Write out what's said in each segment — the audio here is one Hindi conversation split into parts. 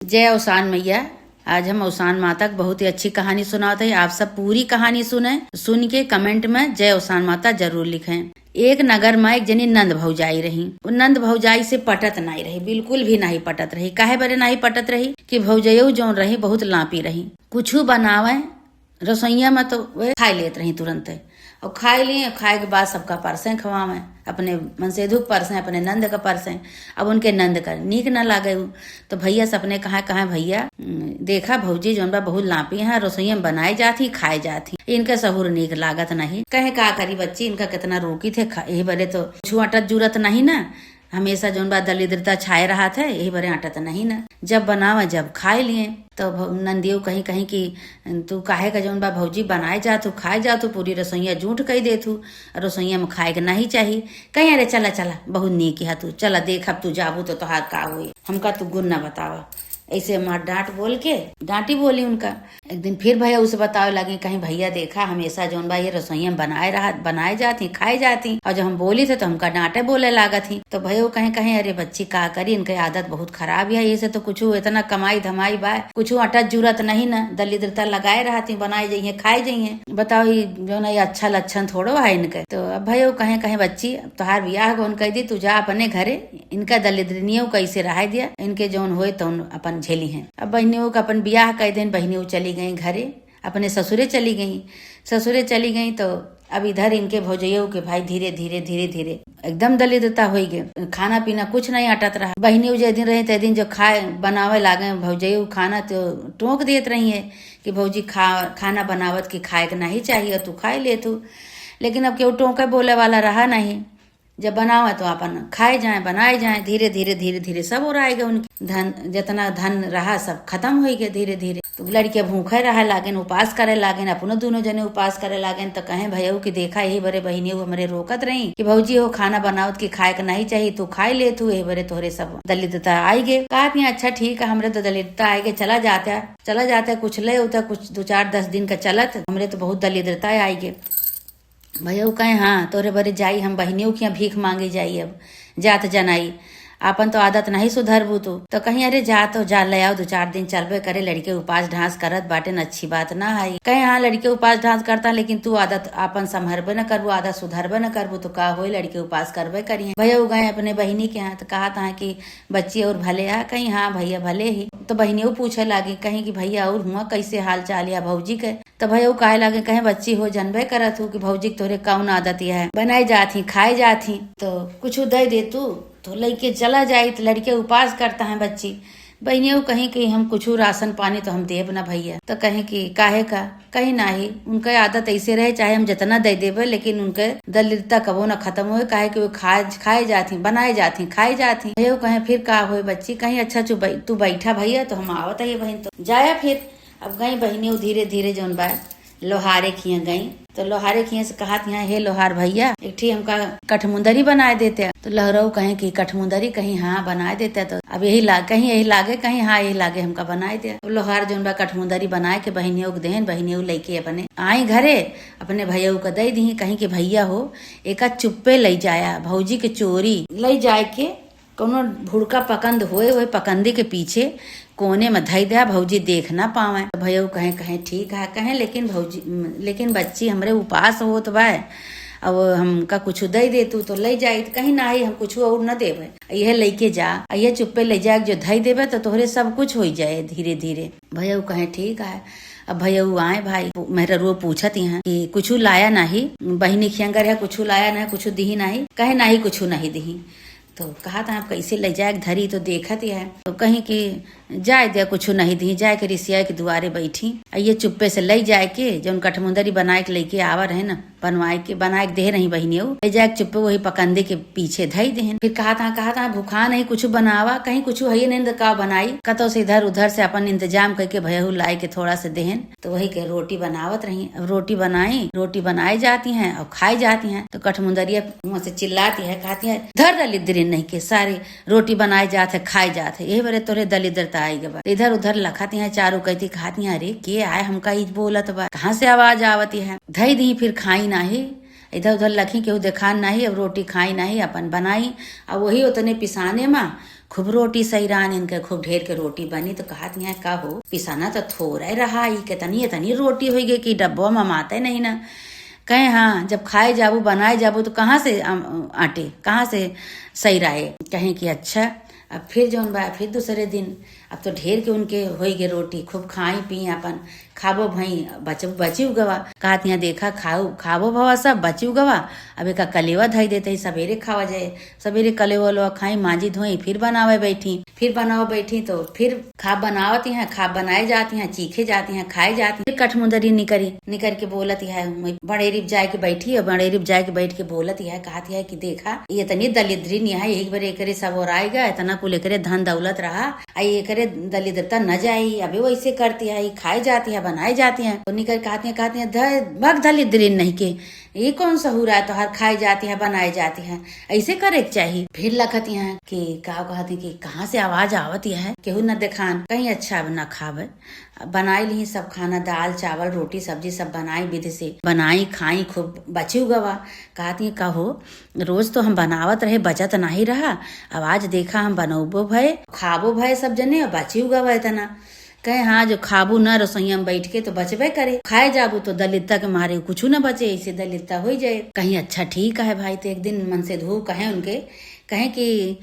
जय औसान मैया। आज हम औसान माता की बहुत ही अच्छी कहानी सुनाते हैं। आप सब पूरी कहानी सुने, सुन के कमेंट में जय औसान माता जरूर लिखें। एक नगर में एक जनी नंद भौजाई रही। वो नंद भौजाई से पटत नहीं रही, बिल्कुल भी नहीं पटत रही। काहे बरे नहीं पटत रही कि भौजयऊ जौन रही बहुत लापी रही। कुछ बनावे रसोईया में तो वे खाई लेत रही तुरंत, और खाई लिए। खाए के बाद सबका परसें खवावे, अपने मनसेधु परसें, अपने नंद का परसें। अब उनके नंद का नीक न लागे तो भैया सपने कहा भैया देखा भौजी जौन बा बहुत लापी है, रसोईया में बनाई जाती खाई जाती, इनका सहूर नीक लागत नहीं। कहे का करी बच्ची, इनका कितना रोकी थे। यही बरे तो छुआटत जरूरत नहीं ना, हमेशा जौन बा दरिद्रता छाए रहा था, यही बरे आटत नहीं ना। जब बनावा जब खाए लिए तो नंदियो कहीं कहीं कि तू काहे का जौन बा भौजी बनाए जा तू खाए जा, तू पूरी रसोईया झूठ कही दे तू, रसोईया में खाए के नहीं चाहिए। कहीं अरे चला चला बहुत नीक है तू, चला देख अब तू जाबू तो तोहार का हुई, हमका तू गुण न बतावा। ऐसे मार डांट बोल के डांटी बोली उनका। एक दिन फिर भैया उसे बतावे लगे, कहीं भैया देखा हमेशा जौन बा ये रसोईया बनाए जाती खाई जाती, और जब हम बोली थे तो हमका डांटे बोले लागत थी। तो भैया कहीं कहीं अरे बच्ची का करी, इनकी आदत बहुत खराब है, ऐसे तो कुछ इतना कमाई धमाई बा, कुछ अटत जरूरत नहीं ना, दरिद्रता लगाए रहती, बनाए जाइए खाए जाइए। बताओ जो ना ये अच्छा लक्षण थोड़ो है इनके। तो अब भैया कहीं कहीं बच्ची तुहार बियाह कौन कह दी, तू जा अपने घरे, इनका दरिद्रनियों कैसे रह दिया, इनके जौन हुए तो अपन झेली हैं। अब बहनियों का अपन बियाह कह दें, बहनियों चली गई घरे, अपने ससुरे चली गई। तो अब इधर इनके भौजैयों के भाई धीरे धीरे एकदम दरिद्रता हो गए, खाना पीना कुछ नहीं अटत रहा। बहनियों जो दिन रहे ते दिन जो खाए बनावे लागे भौजैयों खाना, तो टोक देत रही है कि भौजी खाना बनावत की खाए के नहीं चाहिए, तू खाए ले तू। लेकिन अब क्यों टोके बोले वाला रहा नहीं। जब बनावा तो अपन खाए जाए बनाए जाए, धीरे धीरे सब हो रहा उनकी धन, जितना धन रहा सब खत्म हो गया धीरे धीरे। तो लड़के भूखे रहा लागेन, उपास करे लागेन, अपनो दोनों जने उपास करे लागेन। तो कहे भैया की देखा यही बरे बहनियों हमारे रोकत रही कि भौजी हो खाना बनावत की खाए के नहीं चाहिए, तू खाए ले तू, यही बरे तोहरे सब दलितता आई गे। कहा अच्छा ठीक है, हमरे तो दलितता आई गे, चला जाता कुछ ले होता, कुछ 2-4-10 दिन का चलत, हमरे तो बहुत दलिद्रता आई गे। भैया कहे हाँ तोरे बरे जाई, हम बहनियों की भीख मांगे जाई, अब जात जनाई आपन तो आदत नहीं सुधरबू तो कहीं अरे जा ले आओ, 2-4 दिन चलबे करे, लड़के उपास ढांस करत बाटे न, अच्छी बात ना है। कहे हाँ लड़के उपास ढांस करता, लेकिन तू आदत आपन संभरबे न करबू, आदत सुधरबे न करबू तो का हो, लड़के उपास करबे करिए। भैया गए अपने बहनी के यहाँ, तो कहा था कि बच्ची और भले है, कहीं हाँ भैया भले ही। तो बहनियों पूछे लागी कहीं कि भैया और हुआ कैसे हाल चाल या भौजी के। तो भैया कहे लागे कहे बच्ची हो जनबे करत हूँ कि भौजी तोरे कौन आदत है, बनाई जाती खाए जाती, तो कुछ दे दे तू तो लेके चला जाये। तो लड़के उपास करता है बच्ची। बहनियों कहीं कि हम कुछ राशन पानी तो हम देब ना भैया। तो कहीं कि काहे का, कहीं नहीं, उनका आदत ऐसे रहे चाहे हम जितना दे देवे, लेकिन उनके दरिद्रता कबो न खत्म हो, काहे कि वो खाए जाती बनाए जाती खाई जाती। भैया कहे फिर का हो बच्ची, कहीं अच्छा तू बैठा भैया, तो हम आवत है बहन तो जाया। फिर अब गई बहनियों धीरे धीरे जौन बा लोहारे खिया गई। तो लोहारे खिया से कहा यहाँ हे लोहार भैया एक ठी हमका कठमुंदरी बनाए देते। तो लहरऊ कहे कि कठमुंदरी, कहीं हाँ बनाए देते। तो अब यही लागे कहीं हाँ यही लागे हमका बनाए दे। लोहार जो बा कठमुंदरी बनाए के बहनियों को देन, बहनियों लेके अपने आई घरे, अपने भैया को दे दी। कहीं कि भैया हो एक चुप्पे ले जाया, भौजी के चोरी ले जाए के कोनो भुड़का पकंद हुए पकंदी के पीछे कोने में धई दिया, भौजी देख ना पावे। भैया कहे ठीक है, कहे लेकिन बच्ची हमरे उपास होत बा, अब हमका कुछ दे दे तू तो ले जाई। कहीं ना ही हम कुछ और न देवे, यह लेके जा, ये चुप्पे ले जाए, जो धई देवे तो तोहरे सब कुछ हो जाए धीरे धीरे। भैया कहे ठीक है। अब भैया आए भाई मेरा रो पूछत यहाँ कि कुछ लाया नहीं, बहनी खियंगर है कुछ लाया नहीं, कुछ दी नहीं, कहे नहीं कुछ नहीं दी। तो कहा था आप कैसे ले जाए धरी, तो देखत ही है। तो कहीं कि जाए दे कुछ नहीं दी, जाए के रिसिया के दुआरे बैठी, ये चुप्पे से ले जाए के जो कठमुंदरी बनाए के लेके आवा रहे ना, बनाए के दे नहीं बहनियों, ले जाए चुप्पे वही पकंदे के पीछे धई दे। फिर कहा था भूखा नहीं कुछ बनावा, कहीं कुछ है नहीं का बनाई, कतो से इधर उधर से अपन इंतजाम करके भैया लाए के थोड़ा से देहन। तो वही के रोटी बनावत रही। अब रोटी बनाई जाती है और खाई जाती है। तो कठमुंदरिया मुँह से चिल्लाती है, कहती है धर दलिद्र नहीं के सारे रोटी बनाए जाते खाए जाते, यही बरे तोरे दलिद्रता आई गए। इधर उधर लखाती है, चारों कहती खाती है अरे के आए हमका ई बोलत बा, कहाँ से आवाज आवती है। धई दी फिर खाई नहीं, इधर उधर लखी केहू देखान नहीं, अब रोटी खाई नहीं अपन बनाई। अब वही उतने पिसाने में खूब रोटी सैरान इनके, खूब ढेर के रोटी बनी। तो कहत यहाँ का हो पिसाना तो थोड़ा रहा, ई कितनी इतनी रोटी हो गई कि डब्बो में माते नहीं ना। कहे हाँ जब खाए जाबू बनाए जाबू तो कहाँ से आटे कहाँ से सैराए। कहें कि अच्छा। अब फिर जौन बा फिर दूसरे दिन अब तो ढेर के उनके हो गए रोटी, खूब खाई पी अपन खाबो भई बची गवा। कहत यहाँ देखा खाबो भवा सब बची गवा। अब एक कलेवा धई देते सवेरे खावा जाए, सवेरे कलेवा लो खाई मांजी धोई फिर बनावे बैठी तो फिर खा बनावत यहाँ, खा बनाए जाती हैं, चीखे जाती हैं, खाए जाती हैं। कठमुंदरी निकर के बोलत है बड़ेरिब जाए के बैठी और बड़ेरिब जाए के बैठ के बोलत है। कहती है कि देखा ये इतनी दलिद्री नहीं है, एक बार एक सब और आएगा इतना कुल एक धन दौलत रहा आई एक दलिद्रता न जाए। अभी वैसे करती है, खाई जाती है बनाई जाती हैं। तो निकल कहती हैं भग दलिद्री नहीं के ये कौन सा हो रहा है, तो हर खाई जाती है बनाई जाती है, ऐसे करे के चाहिए। फिर लखती हैं कि का कहती कि कहाँ से आवाज आवती है, केहू न देखान कहीं अच्छा न खावे। बनाई ली सब खाना, दाल चावल रोटी सब्जी सब बनाई विधि से बनाई खाई, खूब बची गवा। कहती कहो रोज तो हम बनावत रहे बचत नहीं रहा, अब आज देखा हम बनौबो भय खाबो भय सब जने और बची गवा इतना। कहे हाँ जो खाबू न रसोईया में बैठ के तो बचबे करे, खाए जाबू तो दलितता के मारे कुछ न बचे, ऐसे दलितता हो जाए। कहीं अच्छा ठीक है भाई। तो एक दिन मन से धो कहे कि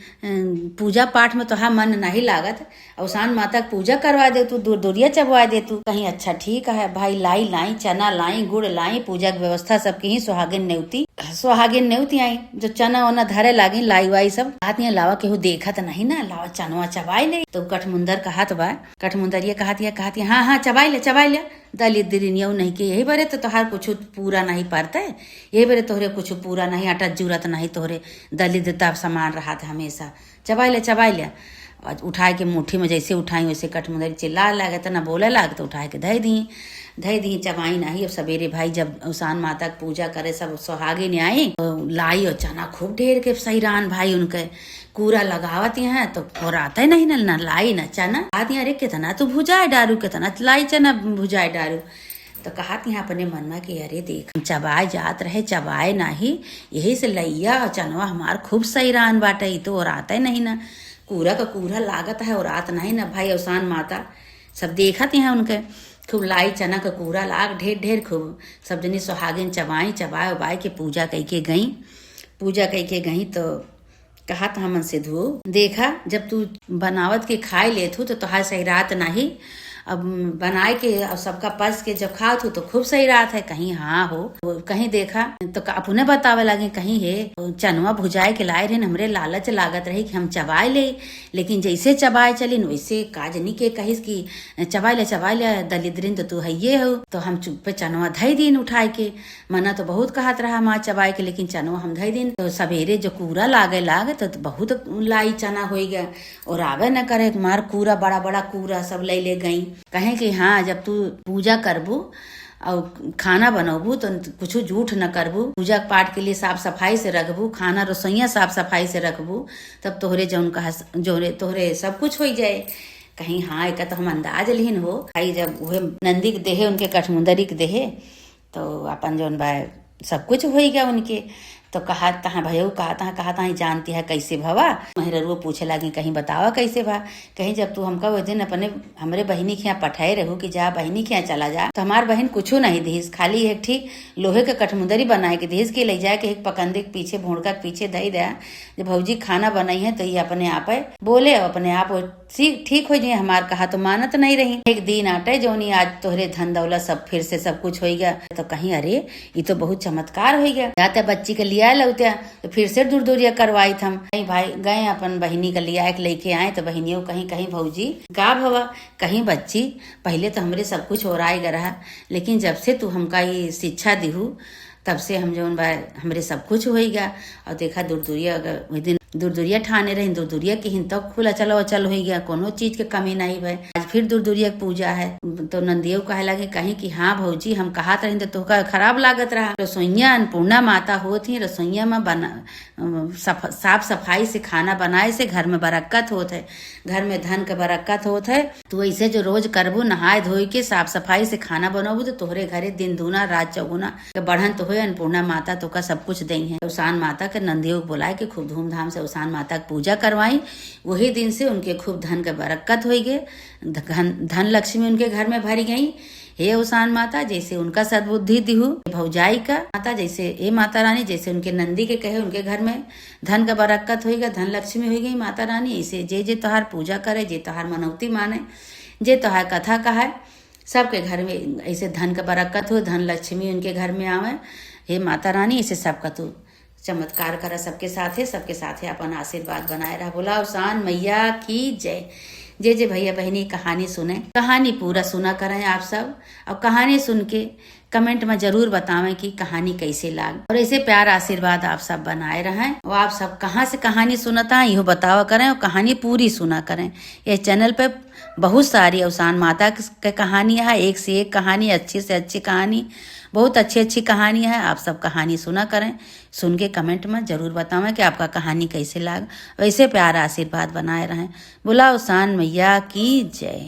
पूजा पाठ में तो मन नहीं लागत, औसान माता की पूजा करवा दे तू, दूर दूरिया चबवा दे तू। कहीं अच्छा ठीक है भाई। लाई चना लाई गुड़ लाई, पूजा की व्यवस्था सबकी ही सुहागिन नेवती आई जो चना वना धरे लागी लाई वाई सब आती लावा केहू देखत नहीं ना, लावा चनवा चबाई ले। तो कठमुंदर कहत बा, कठमुंदरिया कहती हाँ चबाई ले दलिद्री नहीं के यही बरे तो तोहार कुछ पूरा नहीं पड़ता है, यही बरे तोहरे कुछ पूरा नहीं आटा जरूरत नहीं, तोहरे दलिद्रता समान रहा था हमेशा। चबाई ले उठाए के मुट्ठी में जैसे उठाई वैसे कठमुंदरी चिल्ला लागे तो ना बोले लागे तो उठाए के धई दी चबाई नहीं। अब सवेरे भाई जब औसान माता की पूजा करे सब सुहागिन ने आई तो लाई और चना खूब ढेर के सैरान भाई उनके कूरा लगावती हैं तो खोराता ही नहीं ना लाई ना चना। आती अरे कितना तू भुजाए डारू, कितना लाई चना भुजाए डारू। तो कहती हैं अपने मन में कि अरे देख चबाए जात रहे चबाए नहीं, यही से लैया और चनवा हमार खूब सैरान बाटे, तो और आता ही नहीं ना, कूरा का कूरा लागत है और आत नहीं ना भाई। औसान माता सब देखती हैं उनके खूब लाई चना का कूरा लाग ढेर खूब सब जनी सुहागिन चबाए उबाए के पूजा कई के गई। तो कहा था मन से धो देखा जब तू बनावत के खाए लेत हो तो तुहार सही रात नहीं, अब बनाए के अब सबका पस के जब खात हो तो खूब सही रात है। कहीं हाँ हो कहीं देखा तो अपने बतावे लगे कहीं है चनवा भुजाए के लाए रहे, हमरे लालच लागत रही कि हम चबाए ले, लेकिन जैसे चबाए चलिन वैसे काजनी के कहिस कि चबाए ले दलिद्रिन तो तू है हो। तो हम चुप चनवा धई दिन उठाए के, मना तो बहुत कहत रहा माँ चबाए के, लेकिन चनवा हम धई दिन। तो सवेरे जो कूरा लागे तो बहुत लाई चना हो गया और आवे न करे मार कूरा बड़ा कूरा सब ले गई। कहे कि हाँ जब तू पूजा करबू और खाना बनबू तो कुछ झूठ न करबू, पूजा पाठ के लिए साफ सफाई से रखबू, खाना रसोईया साफ सफाई से रखबू, तब तोहरे जौन कहा तोहरे सब कुछ हो जाए। कहीं हाँ एक तो हम अंदाज लिहिन हो भाई जब वह नंदी के देहे उनके कठमुंदरी के देहे तो अपन जौन बा सब कुछ हो गया उनके। तो कहा तहा भयो कहा तहा जानती है कैसे भवा। महररुआ पूछे लगी कहीं बतावा कैसे भा। कहीं जब तू हमका वो दिन अपने हमरे बहिनी के यहाँ पठाए रहू कि जा बहिनी के यहाँ चला जा, तो हमार बहन कुछ नहीं दीस, खाली एक ठीक लोहे के कठमुंदरी बनाए के दीस के ले जाए के एक पकंदे के पीछे भोड़का के पीछे दई दे। जब भौजी खाना बनाई है तो ये अपने आप बोले अपने आप ठीक हो जाए। हमार कहा तो मानत नहीं रही। एक दिन आटे जोनी आज तोहरे धन दौलत सब फिर से सब कुछ हो गया। तो कहीं अरे ये तो बहुत चमत्कार हो गया, जाते बच्ची के लिया लौत्या तो फिर से दूर दूरिया करवाई थम। कहीं भाई गए अपन बहिनी का लिया एक लेके आए तो बहनियों कहीं भौजी का भवा कहीं बच्ची पहले तो हमरे सब कुछ हो रहा, लेकिन जब से तू हमका ये शिक्षा दिहू तब से हम जो हमरे सब कुछ हो गया। और देखा दूर दूरिया ठाने रही, दूर दूरिया की हिन तक खुला चलो अचल हो गया, कोनो चीज के कमी नहीं भाई। आज फिर दूर दूरिया की पूजा है तो नंदियों कहे लगे कहीं कि हाँ भौजी हम कहा रही तो तोहका खराब लागत रहा। रसोईया अन्नपूर्णा माता होती, रसोईया में साफ सफाई से खाना बनाए से घर में बरकत होत है, घर में धन के बरकत होत है। तो ऐसे जो रोज करबू नहाए धोई के साफ सफाई से खाना बनबू तो तोहरे घरे दिन दूना रात चौगुना बढ़न तो हो। अन्नपूर्णा माता तो का सब कुछ दई है। औसान माता के नंदियों को बुलाए के खूब धूमधाम से उसान माता की पूजा करवाई, वही दिन से उनके खूब धन का बरकत हो गए, धन लक्ष्मी उनके घर में भरी गई। हे उसान माता, जैसे उनका सद्बुद्धि दिहु भौजाई का माता, जैसे हे माता रानी, जैसे उनके नंदी के कहे उनके घर में धन का बरकत होगा, धन लक्ष्मी हो गई माता रानी। ऐसे जे जे तोहार पूजा करे, जे तोहार मनौती माने, जे तोहार कथा कहे, सबके घर में ऐसे धन का बरकत हो, धन लक्ष्मी उनके घर में आवे। हे माता रानी, ऐसे सबका तू चमत्कार करा सबके साथे अपन आशीर्वाद बनाए रहा। बोला उसान मैया की जय। जे भैया बहनी कहानी सुने, कहानी पूरा सुना करें आप सब, और कहानी सुन के कमेंट में जरूर बतावें कि कहानी कैसे लाग, और ऐसे प्यार आशीर्वाद आप सब बनाए रहें। और आप सब कहाँ से कहानी सुनता है, यो बतावा करें, और कहानी पूरी सुना करें। ये चैनल पे बहुत सारी उसान माता की कहानियां है, एक से एक कहानी, अच्छी से अच्छी कहानी, बहुत अच्छी अच्छी कहानियां हैं। आप सब कहानी सुना करें, सुन के कमेंट में जरूर बतावें कि आपका कहानी कैसे लाग। वैसे प्यार आशीर्वाद बनाए रहें। बोला उसान मैया की जय।